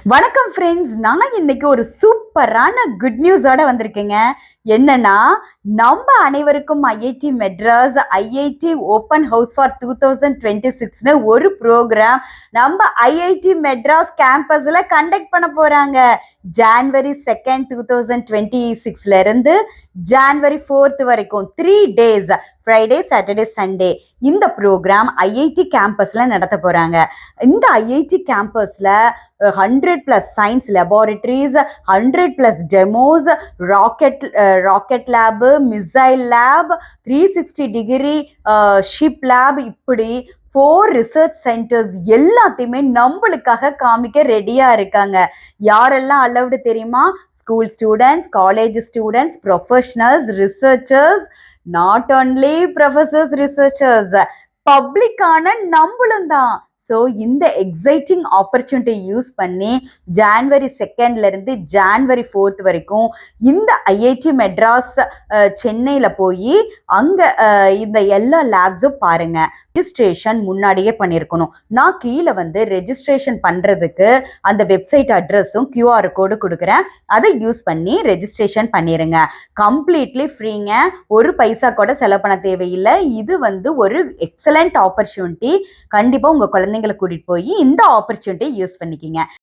வணக்கம் ஃப்ரெண்ட்ஸ், நான் இன்னைக்கு ஒரு சூப்பரான குட் நியூஸோட வந்திருக்கேங்க. என்னன்னா, நம்ம அனைவருக்கும் IIT Madras IIT open house for 2026னு ஒரு ப்ரோக்ராம் நம்ம ஐஐடி மெட்ராஸ் கேம்பஸ்ல கண்டக்ட் பண்ண போறாங்க. ஜான்வரி 2nd 2026ல இருந்து ஜான்வரி 4th வரைக்கும் 3 days, ஃப்ரைடே சாட்டர்டே சண்டே இந்த ப்ரோக்ராம் ஐஐடி கேம்பஸ்ல நடத்த போறாங்க. இந்த ஐஐடி கேம்பஸ்ல 100+ science laboratories, 100+ demos, rocket lab, missile lab, 360 degree ship lab, இப்படி 4 ரிசர்ச் சென்டர்ஸ் எல்லாத்தையுமே நம்மளுக்காக காமிக்க ரெடியா இருக்காங்க. யாரெல்லாம் அலவுடு தெரியுமா? School students, college students, professionals, researchers, not only professors, researchers, பப்ளிக்கான நம்மளும் தான். ஸோ இந்த எக்ஸைட்டிங் ஆப்பர்ச்சுனிட்டி யூஸ் பண்ணி ஜான்வரி 2nd இருந்து ஜான்வரி 4th வரைக்கும் இந்த ஐஐடி மெட்ராஸ் சென்னையில் போய் அங்கே இந்த எல்லா லேப்ஸும் பாருங்க. ரெஜிஸ்ட்ரேஷன் முன்னாடியே பண்ணியிருக்கணும். நான் கீழே ரெஜிஸ்ட்ரேஷன் பண்ணுறதுக்கு அந்த வெப்சைட் அட்ரஸும் QR கோடு கொடுக்குறேன். அதை யூஸ் பண்ணி ரெஜிஸ்ட்ரேஷன் பண்ணிடுங்க. கம்ப்ளீட்லி ஃப்ரீங்க. ஒரு பைசா கூட செலவு பண்ண தேவையில்லை. இது ஒரு எக்ஸலண்ட் ஆப்பர்ச்சுனிட்டி. கண்டிப்பாக உங்கள் குழந்தைங்களை கூட்டிகிட்டு போய் இந்த ஆப்பர்ச்சுனிட்டி யூஸ் பண்ணிக்கிங்க.